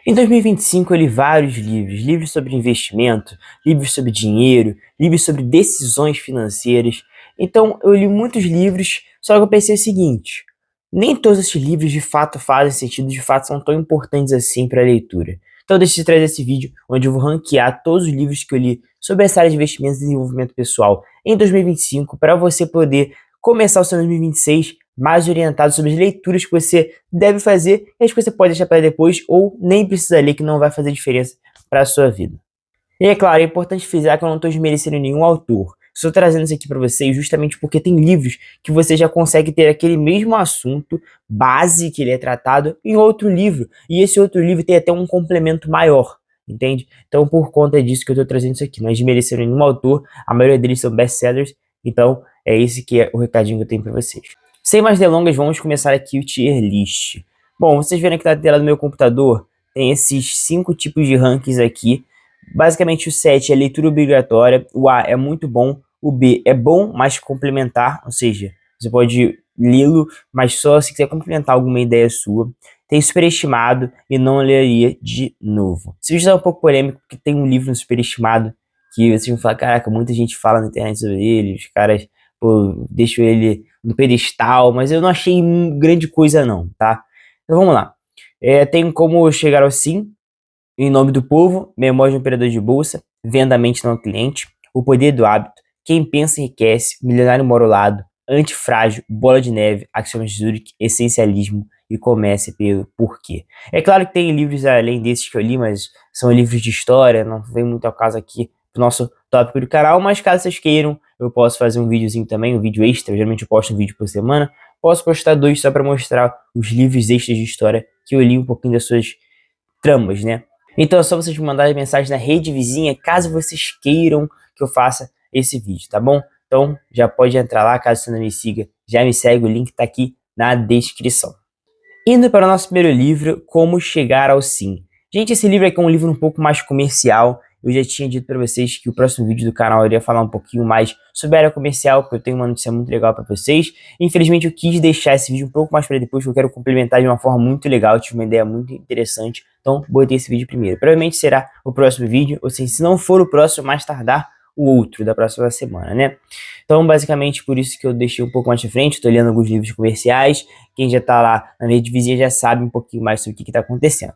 Em 2025 eu li vários livros, livros sobre investimento, livros sobre dinheiro, livros sobre decisões financeiras. Então eu li muitos livros, só que eu pensei o seguinte: nem todos esses livros de fato fazem sentido, de fato são tão importantes assim para a leitura. Então deixa eu te trazer esse vídeo onde eu vou ranquear todos os livros que eu li sobre essa área de investimentos e desenvolvimento pessoal em 2025 para você poder começar o seu 2026 mais orientado sobre as leituras que você deve fazer e as que você pode deixar para depois ou nem precisa ler, que não vai fazer diferença para a sua vida. E é claro, é importante frisar que eu não estou desmerecendo nenhum autor. Estou trazendo isso aqui para vocês justamente porque tem livros que você já consegue ter aquele mesmo assunto base que ele é tratado em outro livro. E esse outro livro tem até um complemento maior, entende? Então, por conta disso que eu estou trazendo isso aqui. Não é desmerecendo nenhum autor, a maioria deles são best-sellers. Então, é esse que é o recadinho que eu tenho para vocês. Sem mais delongas, vamos começar aqui o tier list. Bom, vocês viram aqui na tela do meu computador, tem esses 5 tipos de rankings aqui. Basicamente o 7 é leitura obrigatória, o A é muito bom, o B é bom, mas complementar, ou seja, você pode lê-lo, mas só se quiser complementar alguma ideia sua. Tem superestimado e não leria de novo. Esse vídeo é um pouco polêmico, porque tem um livro no superestimado que vocês vão falar, caraca, muita gente fala na internet sobre ele, os caras, pô, deixam ele no pedestal, mas eu não achei grande coisa não, tá? Então vamos lá. Tem como chegar ao sim, Em Nome do Povo, Memória de um Operador de Bolsa, Venda a Mente Não ao Cliente, O Poder do Hábito, Quem Pensa Enriquece, Milionário Mora ao Lado, Antifrágil, Bola de Neve, Axiomas de Zurich, Essencialismo e Comece pelo Porquê. É claro que tem livros além desses que eu li, mas são livros de história, não vem muito ao caso aqui do nosso tópico do canal, mas caso vocês queiram, eu posso fazer um videozinho também, um vídeo extra, geralmente eu posto um vídeo por semana, posso postar 2 só para mostrar os livros extras de história que eu li um pouquinho das suas tramas, né? Então é só vocês me mandarem mensagem na rede vizinha, caso vocês queiram que eu faça esse vídeo, tá bom? Então já pode entrar lá, caso você não me siga, já me segue, o link tá aqui na descrição. Indo para o nosso primeiro livro, Como Chegar ao Sim. Gente, esse livro aqui é um livro um pouco mais comercial. Eu já tinha dito para vocês que o próximo vídeo do canal eu iria falar um pouquinho mais sobre a área comercial, porque eu tenho uma notícia muito legal para vocês. Infelizmente eu quis deixar esse vídeo um pouco mais para depois, porque eu quero complementar de uma forma muito legal, eu tive uma ideia muito interessante. Então botei esse vídeo primeiro. Provavelmente será o próximo vídeo, ou seja, se não for o próximo, mais tardar o outro da próxima semana, né? Então, basicamente, por isso que eu deixei um pouco mais de frente, estou lendo alguns livros comerciais, quem já tá lá na rede vizinha já sabe um pouquinho mais sobre o que tá acontecendo.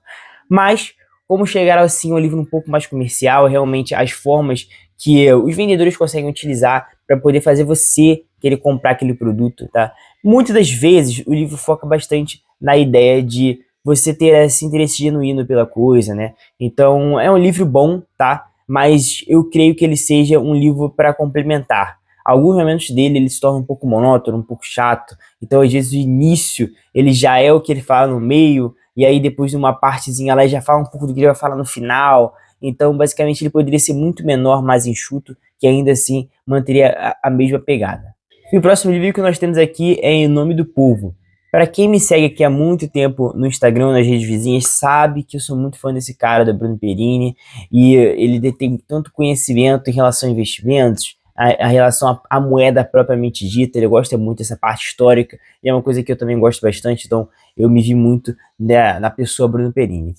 Mas, Como Chegar ao Sim é um livro um pouco mais comercial, realmente as formas que os vendedores conseguem utilizar para poder fazer você querer comprar aquele produto, tá? Muitas das vezes o livro foca bastante na ideia de você ter esse interesse genuíno pela coisa, né? Então, é um livro bom, tá? Mas eu creio que ele seja um livro para complementar. Alguns momentos dele ele se torna um pouco monótono, um pouco chato. Então, às vezes, o início ele já é o que ele fala no meio, e aí depois de uma partezinha lá ele já fala um pouco do que ele vai falar no final. Então, basicamente, ele poderia ser muito menor, mais enxuto, que ainda assim manteria a mesma pegada. E o próximo livro que nós temos aqui é Em Nome do Povo. Para quem me segue aqui há muito tempo no Instagram, nas redes vizinhas, sabe que eu sou muito fã desse cara, do Bruno Perini, e ele detém tanto conhecimento em relação a investimentos, a relação à moeda propriamente dita. Ele gosta muito dessa parte histórica, e é uma coisa que eu também gosto bastante, então eu me vi muito na pessoa Bruno Perini.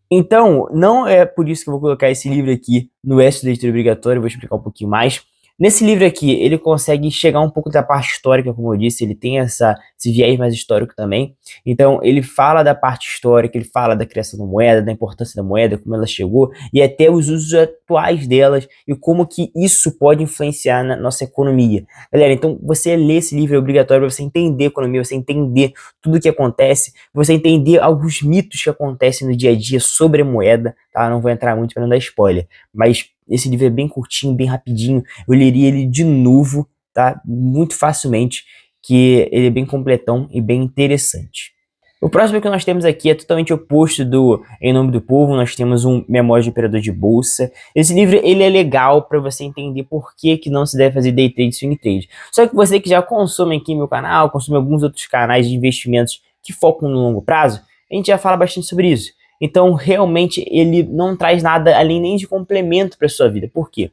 Então, não é por isso que eu vou colocar esse livro aqui no Extra Leitura Obrigatória, eu vou explicar um pouquinho mais. Nesse livro aqui, ele consegue chegar um pouco da parte histórica, como eu disse, ele tem esse viés mais histórico também. Então, ele fala da parte histórica, ele fala da criação da moeda, da importância da moeda, como ela chegou, e até os usos atuais delas, e como que isso pode influenciar na nossa economia. Galera, então, você ler esse livro é obrigatório para você entender a economia, você entender tudo o que acontece, você entender alguns mitos que acontecem no dia a dia sobre a moeda, tá? Não vou entrar muito para não dar spoiler, mas esse livro é bem curtinho, bem rapidinho, eu leria ele de novo, tá? Muito facilmente, que ele é bem completão e bem interessante. O próximo que nós temos aqui é totalmente oposto do Em Nome do Povo. Nós temos um Memória de Operador de Bolsa. Esse livro ele é legal para você entender por que não se deve fazer day trade e swing trade. Só que você que já consome aqui meu canal, consome alguns outros canais de investimentos que focam no longo prazo, a gente já fala bastante sobre isso. Então, realmente, ele não traz nada além nem de complemento para sua vida. Por quê?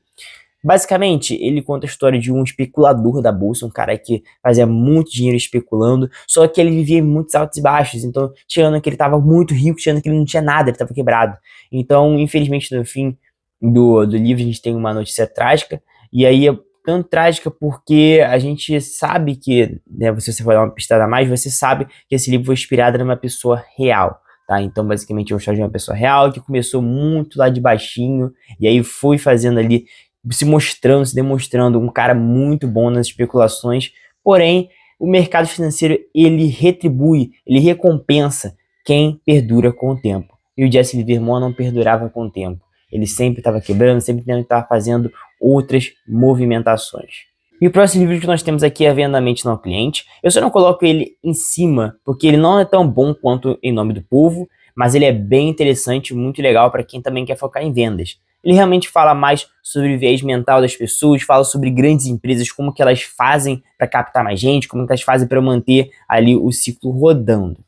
Basicamente, ele conta a história de um especulador da bolsa, um cara que fazia muito dinheiro especulando, só que ele vivia em muitos altos e baixos, então, tirando que ele estava muito rico, tirando que ele não tinha nada, ele estava quebrado. Então, infelizmente, no fim do livro, a gente tem uma notícia trágica, e aí é tanto trágica porque a gente sabe que, né, se você for dar uma pistada a mais, você sabe que esse livro foi inspirado numa pessoa real. Tá? Então, basicamente, é uma história de uma pessoa real que começou muito lá de baixinho e aí foi fazendo ali, se mostrando, se demonstrando um cara muito bom nas especulações. Porém, o mercado financeiro, ele retribui, ele recompensa quem perdura com o tempo. E o Jesse Livermore não perdurava com o tempo. Ele sempre estava quebrando, sempre estava fazendo outras movimentações. E o próximo livro que nós temos aqui é Venda a Mente Não Cliente. Eu só não coloco ele em cima, porque ele não é tão bom quanto Em Nome do Povo, mas ele é bem interessante, muito legal para quem também quer focar em vendas. Ele realmente fala mais sobre o viés mental das pessoas, fala sobre grandes empresas, como que elas fazem para captar mais gente, como que elas fazem para manter ali o ciclo rodando.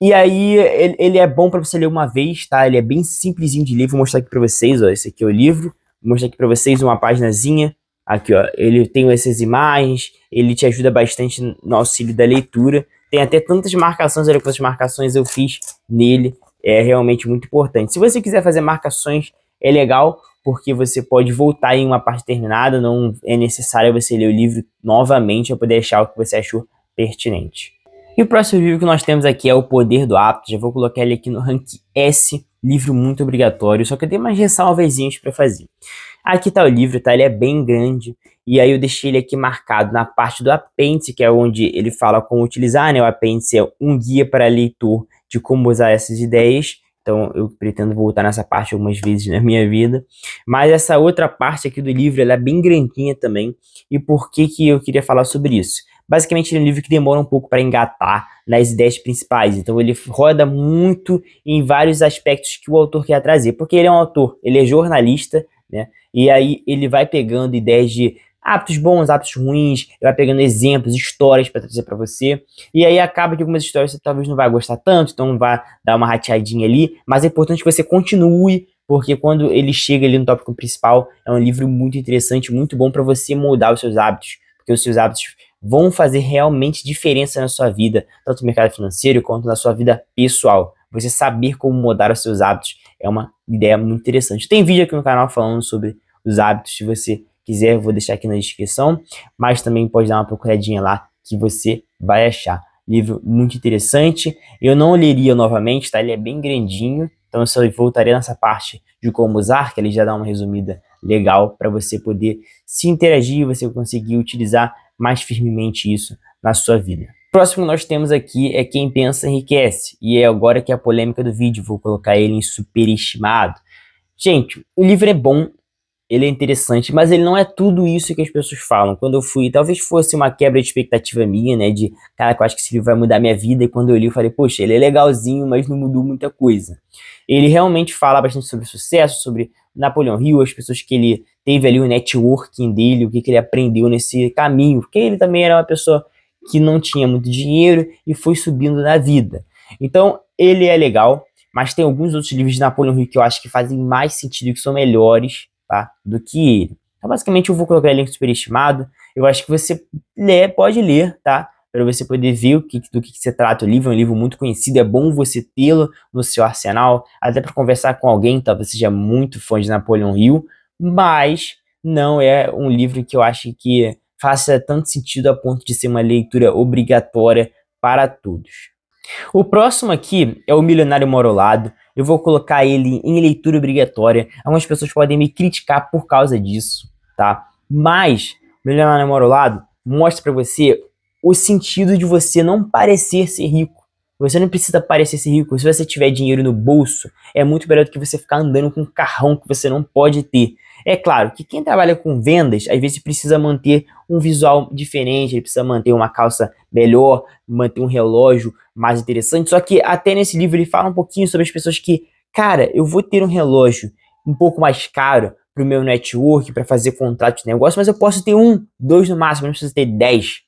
E aí, ele é bom para você ler uma vez, tá? Ele é bem simplesinho de ler. Vou mostrar aqui para vocês, ó. Esse aqui é o livro. Vou mostrar aqui para vocês uma paginazinha. Aqui, ó. Ele tem essas imagens. Ele te ajuda bastante no auxílio da leitura. Tem até tantas marcações. Olha quantas marcações eu fiz nele. É realmente muito importante. Se você quiser fazer marcações, é legal, porque você pode voltar em uma parte determinada. Não é necessário você ler o livro novamente para poder achar o que você achou pertinente. E o próximo livro que nós temos aqui é O Poder do Hábito. Já vou colocar ele aqui no rank S, livro muito obrigatório, só que eu tenho mais ressalvazinhas para fazer. Aqui tá o livro, tá? Ele é bem grande, e aí eu deixei ele aqui marcado na parte do apêndice, que é onde ele fala como utilizar, né? O apêndice é um guia para leitor de como usar essas ideias. Então eu pretendo voltar nessa parte algumas vezes na minha vida. Mas essa outra parte aqui do livro, ela é bem grandinha também. E por que que eu queria falar sobre isso? Basicamente, ele é um livro que demora um pouco para engatar nas ideias principais. Então, ele roda muito em vários aspectos que o autor quer trazer. Porque ele é um autor, ele é jornalista, né? E aí ele vai pegando ideias de hábitos bons, hábitos ruins, ele vai pegando exemplos, histórias para trazer para você. E aí acaba que algumas histórias você talvez não vai gostar tanto, então vai dar uma rateadinha ali. Mas é importante que você continue, porque quando ele chega ali no tópico principal, é um livro muito interessante, muito bom para você moldar os seus hábitos. Porque os seus hábitos vão fazer realmente diferença na sua vida, tanto no mercado financeiro quanto na sua vida pessoal. Você saber como mudar os seus hábitos é uma ideia muito interessante. Tem vídeo aqui no canal falando sobre os hábitos, se você quiser, eu vou deixar aqui na descrição, mas também pode dar uma procuradinha lá que você vai achar. Livro muito interessante, eu não leria novamente, tá? Ele é bem grandinho, então eu só voltaria nessa parte de como usar, que ele já dá uma resumida legal para você poder se interagir, você conseguir utilizar mais firmemente isso na sua vida. O próximo que nós temos aqui é Quem Pensa Enriquece, e é agora que é a polêmica do vídeo, vou colocar ele em superestimado. Gente, o livro é bom, ele é interessante, mas ele não é tudo isso que as pessoas falam. Quando eu fui, talvez fosse uma quebra de expectativa minha, né, de, cara, eu acho que esse livro vai mudar minha vida, e quando eu li eu falei, poxa, ele é legalzinho, mas não mudou muita coisa. Ele realmente fala bastante sobre sucesso, sobre Napoleão Hill, as pessoas que ele teve ali, o networking dele, o que ele aprendeu nesse caminho, porque ele também era uma pessoa que não tinha muito dinheiro e foi subindo na vida. Então, ele é legal, mas tem alguns outros livros de Napoleão Hill que eu acho que fazem mais sentido, que são melhores, tá, do que ele. Então, basicamente, eu vou colocar ele em superestimado. Eu acho que você pode ler, tá? Para você poder ver do que se trata o livro. É um livro muito conhecido, é bom você tê-lo no seu arsenal, até para conversar com alguém, talvez seja muito fã de Napoleão Hill, mas não é um livro que eu acho que faça tanto sentido a ponto de ser uma leitura obrigatória para todos. O próximo aqui é O Milionário Mora ao Lado. Eu vou colocar ele em leitura obrigatória. Algumas pessoas podem me criticar por causa disso, tá? Mas O Milionário Mora ao Lado mostra para você o sentido de você não parecer ser rico. Você não precisa parecer ser rico. Se você tiver dinheiro no bolso, é muito melhor do que você ficar andando com um carrão que você não pode ter. É claro que quem trabalha com vendas, às vezes precisa manter um visual diferente, ele precisa manter uma calça melhor, manter um relógio mais interessante. Só que até nesse livro ele fala um pouquinho sobre as pessoas que, cara, eu vou ter um relógio um pouco mais caro para o meu network, para fazer contrato de negócio, mas eu posso ter um, dois no máximo, não preciso ter 10,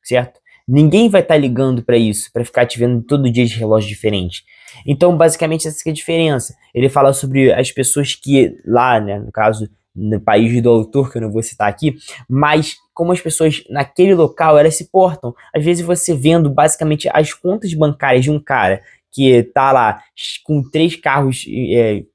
certo? Ninguém vai estar ligando para isso, para ficar te vendo todo dia de relógio diferente. Então, basicamente, essa é a diferença. Ele fala sobre as pessoas que lá, né, no caso no país do autor, que eu não vou citar aqui, mas como as pessoas naquele local, elas se portam. Às vezes você vendo basicamente as contas bancárias de um cara que tá lá com 3 carros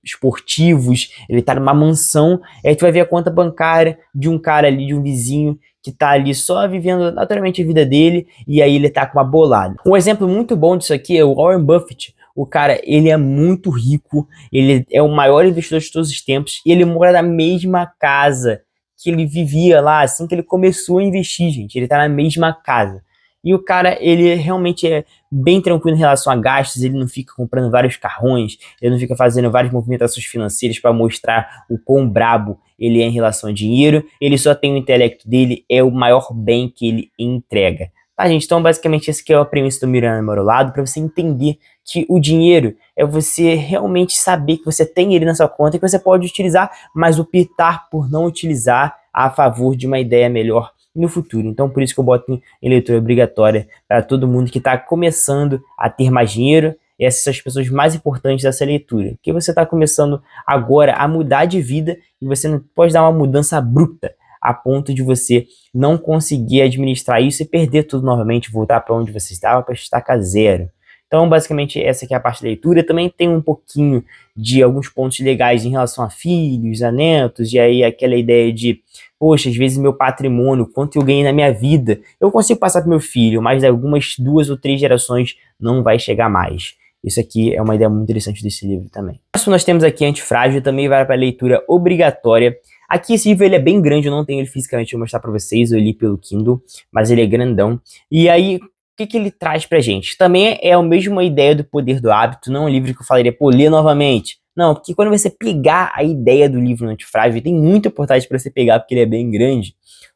esportivos, ele tá numa mansão, aí tu vai ver a conta bancária de um cara ali, de um vizinho, que tá ali só vivendo naturalmente a vida dele, e aí ele tá com uma bolada. Um exemplo muito bom disso aqui é o Warren Buffett. O cara, ele é muito rico, ele é o maior investidor de todos os tempos, e ele mora na mesma casa que ele vivia lá, assim que ele começou a investir, gente. Ele tá na mesma casa. E o cara, ele realmente é bem tranquilo em relação a gastos, ele não fica comprando vários carrões, ele não fica fazendo várias movimentações financeiras para mostrar o quão brabo ele é em relação a dinheiro, ele só tem o intelecto dele, é o maior bem que ele entrega. Tá, gente? Então, basicamente, esse aqui é a premissa do Milionário Marolado, para você entender que o dinheiro é você realmente saber que você tem ele na sua conta e que você pode utilizar, mas optar por não utilizar a favor de uma ideia melhor no futuro. Então, por isso que eu boto em leitura obrigatória para todo mundo que está começando a ter mais dinheiro. Essas são as pessoas mais importantes dessa leitura, porque você está começando agora a mudar de vida e você não pode dar uma mudança abrupta a ponto de você não conseguir administrar isso e perder tudo novamente, voltar para onde você estava para estacar zero. Então, basicamente, essa aqui é a parte da leitura. Também tem um pouquinho de alguns pontos legais em relação a filhos, a netos, e aí aquela ideia de, poxa, às vezes meu patrimônio, quanto eu ganhei na minha vida, eu consigo passar para meu filho, mas algumas 2 ou 3 gerações não vai chegar mais. Isso aqui é uma ideia muito interessante desse livro também. O nós temos aqui Antifrágil, também vai para leitura obrigatória. Aqui esse livro ele é bem grande, eu não tenho ele fisicamente, vou mostrar para vocês, eu li pelo Kindle, mas ele é grandão. E aí, o que ele traz pra gente? Também é a mesma ideia do Poder do Hábito, não é um livro que eu falaria, pô, lê novamente. Não, porque quando você pegar a ideia do livro Antifrágil, tem muita importância para você pegar, porque ele é bem grande,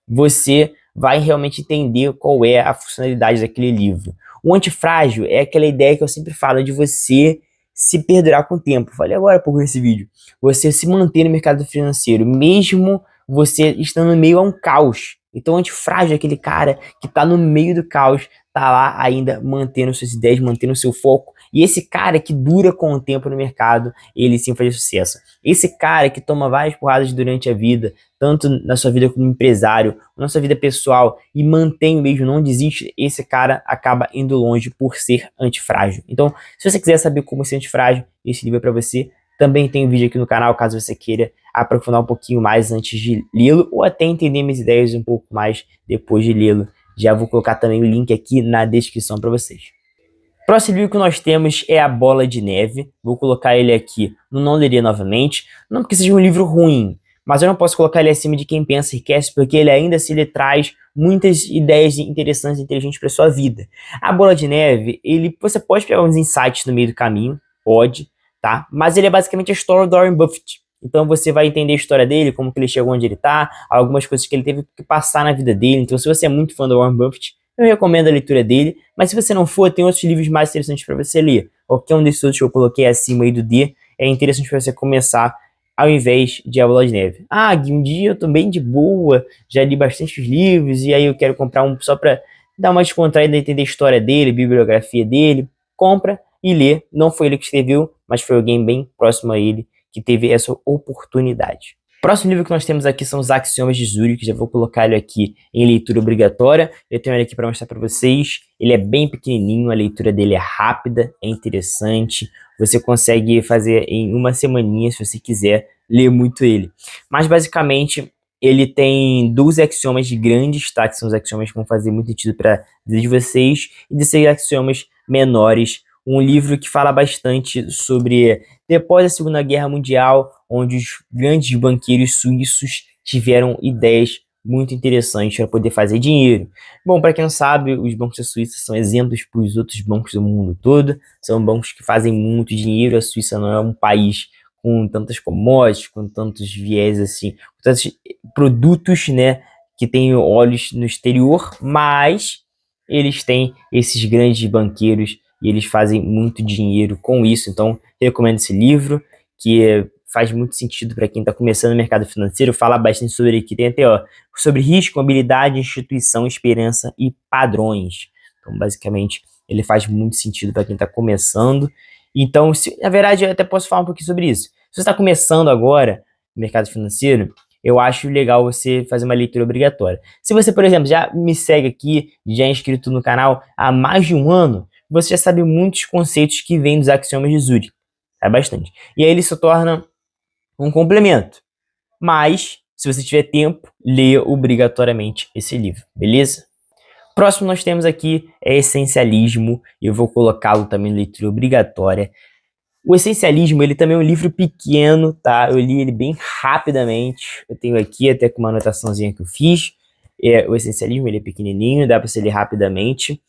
você vai realmente entender qual é a funcionalidade daquele livro. O Antifrágil é aquela ideia que eu sempre falo de você se perdurar com o tempo. Falei agora há pouco nesse vídeo. Você se manter no mercado financeiro, mesmo você estando meio a um caos. Então, o Antifrágil é aquele cara que está no meio do caos, tá lá ainda mantendo suas ideias, mantendo seu foco. E esse cara que dura com o tempo no mercado, ele sim faz sucesso. Esse cara que toma várias porradas durante a vida, tanto na sua vida como empresário, na sua vida pessoal, e mantém mesmo, não desiste, esse cara acaba indo longe por ser antifrágil. Então, se você quiser saber como ser antifrágil, esse livro é para você. Também tem um vídeo aqui no canal, caso você queira aprofundar um pouquinho mais antes de lê-lo, ou até entender minhas ideias um pouco mais depois de lê-lo. Já vou colocar também o link aqui na descrição para vocês. Próximo livro que nós temos é A Bola de Neve. Vou colocar ele aqui no Não Leria Novamente. Não porque seja um livro ruim, mas eu não posso colocar ele acima de Quem Pensa Enriquece, porque ele ainda assim ele traz muitas ideias interessantes e inteligentes para sua vida. A Bola de Neve, você pode pegar uns insights no meio do caminho, pode, tá? Mas ele é basicamente a história do Warren Buffett. Então você vai entender a história dele, como que ele chegou onde ele está, algumas coisas que ele teve que passar na vida dele. Então se você é muito fã do Warren Buffett, eu recomendo a leitura dele, mas se você não for, tem outros livros mais interessantes para você ler. Qualquer um desses outros que eu coloquei acima aí do D é interessante para você começar ao invés de A Bola de Neve. Ah, Gui, um dia eu tô bem de boa, já li bastante livros e aí eu quero comprar um só para dar uma descontraída e entender a história dele, a bibliografia dele. Compra e lê. Não foi ele que escreveu, mas foi alguém bem próximo a ele que teve essa oportunidade. Próximo livro que nós temos aqui são Os Axiomas de Zurich, já vou colocar ele aqui em leitura obrigatória. Eu tenho ele aqui para mostrar para vocês. Ele é bem pequenininho, a leitura dele é rápida, é interessante. Você consegue fazer em uma semaninha, se você quiser ler muito ele. Mas basicamente ele tem 12 axiomas de grande destaque, que são os axiomas que vão fazer muito sentido para a vida de vocês, e 16 axiomas menores. Um livro que fala bastante sobre depois da Segunda Guerra Mundial, onde os grandes banqueiros suíços tiveram ideias muito interessantes para poder fazer dinheiro. Bom, para quem não sabe, os bancos da Suíça são exemplos para os outros bancos do mundo todo. São bancos que fazem muito dinheiro. A Suíça não é um país com tantas commodities, com tantos viés assim, com tantos produtos, né, que têm olhos no exterior, mas eles têm esses grandes banqueiros e eles fazem muito dinheiro com isso. Então, recomendo esse livro, que faz muito sentido para quem está começando no mercado financeiro. Fala bastante sobre aqui, tem até, ó, sobre risco, habilidade, instituição, esperança e padrões. Então, basicamente, ele faz muito sentido para quem está começando. Então, na verdade, eu até posso falar um pouquinho sobre isso. Se você está começando agora no mercado financeiro, eu acho legal você fazer uma leitura obrigatória. Se você, por exemplo, já me segue aqui, já é inscrito no canal há mais de um ano, você já sabe muitos conceitos que vêm dos axiomas de Zurich. É bastante. E aí ele se torna um complemento. Mas, se você tiver tempo, leia obrigatoriamente esse livro, beleza? Próximo nós temos aqui é Essencialismo, e eu vou colocá-lo também em leitura obrigatória. O Essencialismo, ele também é um livro pequeno, tá? Eu li ele bem rapidamente. Eu tenho aqui até com uma anotaçãozinha que eu fiz. O Essencialismo, ele é pequenininho, dá para você ler rapidamente.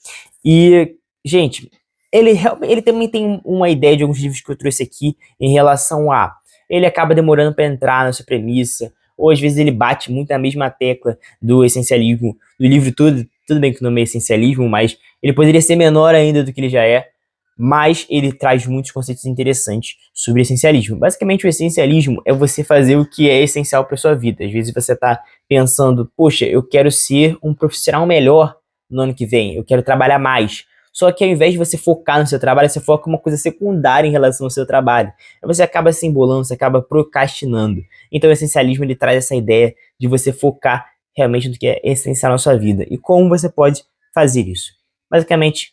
E, gente, ele também tem uma ideia de alguns livros que eu trouxe aqui em relação a... Ele acaba demorando para entrar na sua premissa, ou às vezes ele bate muito na mesma tecla do essencialismo, do livro todo. Tudo bem que o nome é Essencialismo, mas ele poderia ser menor ainda do que ele já é. Mas ele traz muitos conceitos interessantes sobre essencialismo. Basicamente, o essencialismo é você fazer o que é essencial para sua vida. Às vezes você está pensando, poxa, eu quero ser um profissional melhor no ano que vem, eu quero trabalhar mais. Só que ao invés de você focar no seu trabalho, você foca em uma coisa secundária em relação ao seu trabalho. Aí você acaba se embolando, você acaba procrastinando. Então o essencialismo ele traz essa ideia de você focar realmente no que é essencial na sua vida. E como você pode fazer isso? Basicamente,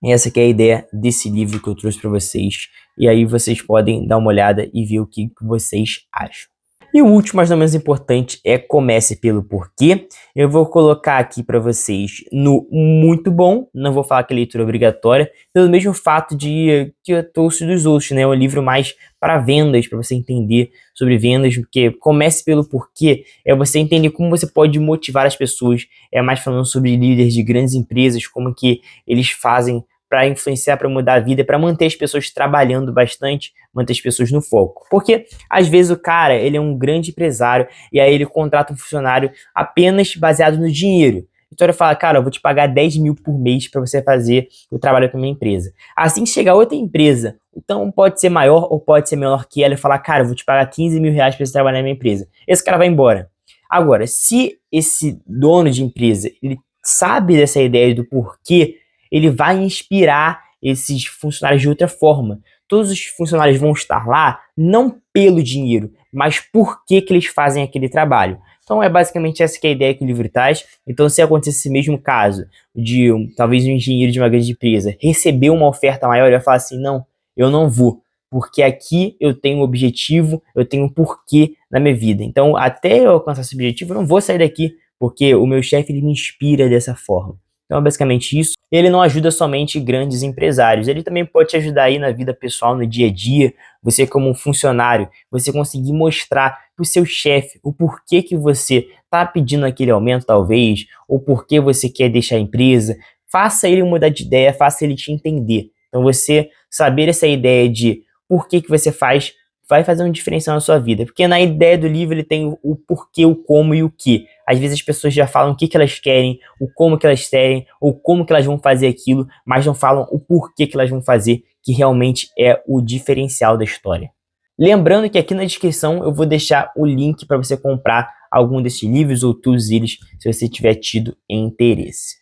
essa que é a ideia desse livro que eu trouxe para vocês. E aí vocês podem dar uma olhada e ver o que vocês acham. E o último, mas não menos importante, é Comece pelo Porquê. Eu vou colocar aqui para vocês no muito bom, não vou falar que é leitura obrigatória, pelo mesmo fato de que eu trouxe dos outros, né? É um livro mais para vendas, para você entender sobre vendas, porque Comece pelo Porquê é você entender como você pode motivar as pessoas, é mais falando sobre líderes de grandes empresas, como que eles fazem para influenciar, para mudar a vida, para manter as pessoas trabalhando bastante, manter as pessoas no foco. Porque às vezes o cara, ele é um grande empresário e aí ele contrata um funcionário apenas baseado no dinheiro. Então ele fala, cara, eu vou te pagar 10 mil por mês para você fazer o trabalho com a minha empresa. Assim que chegar outra empresa, então pode ser maior ou pode ser menor que ela, e falar, cara, eu vou te pagar 15 mil reais para você trabalhar na minha empresa. Esse cara vai embora. Agora, se esse dono de empresa, ele sabe dessa ideia do porquê, ele vai inspirar esses funcionários de outra forma. Todos os funcionários vão estar lá não pelo dinheiro, mas por que eles fazem aquele trabalho. Então é basicamente essa que é a ideia que o livro traz. Então se acontecer esse mesmo caso de talvez um engenheiro de uma grande empresa receber uma oferta maior, ele vai falar assim, não, eu não vou, porque aqui eu tenho um objetivo, eu tenho um porquê na minha vida. Então até eu alcançar esse objetivo, eu não vou sair daqui, porque o meu chefe ele me inspira dessa forma. Então é basicamente isso. Ele não ajuda somente grandes empresários, ele também pode te ajudar aí na vida pessoal, no dia a dia. Você como um funcionário, você conseguir mostrar para o seu chefe o porquê que você está pedindo aquele aumento talvez, ou porquê você quer deixar a empresa. Faça ele mudar de ideia, faça ele te entender. Então você saber essa ideia de por que você faz, vai fazer uma diferença na sua vida. Porque na ideia do livro ele tem o porquê, o como e o que. Às vezes as pessoas já falam o que elas querem, o como que elas querem, ou como que elas vão fazer aquilo, mas não falam o porquê que elas vão fazer, que realmente é o diferencial da história. Lembrando que aqui na descrição eu vou deixar o link para você comprar algum desses livros ou todos eles, se você tiver tido interesse.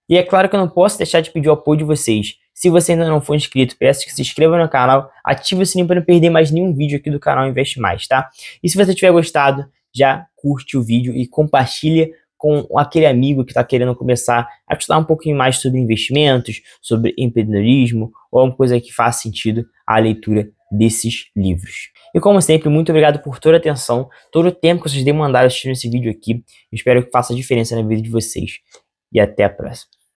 E é claro que eu não posso deixar de pedir o apoio de vocês. Se você ainda não for inscrito, peço que se inscreva no canal, ative o sininho para não perder mais nenhum vídeo aqui do canal Investe Mais, tá? E se você tiver gostado, já curte o vídeo e compartilha com aquele amigo que está querendo começar a estudar um pouquinho mais sobre investimentos, sobre empreendedorismo, ou alguma coisa que faça sentido a leitura desses livros. E como sempre, muito obrigado por toda a atenção, todo o tempo que vocês demandaram assistindo esse vídeo aqui. Espero que faça diferença na vida de vocês. E até a próxima.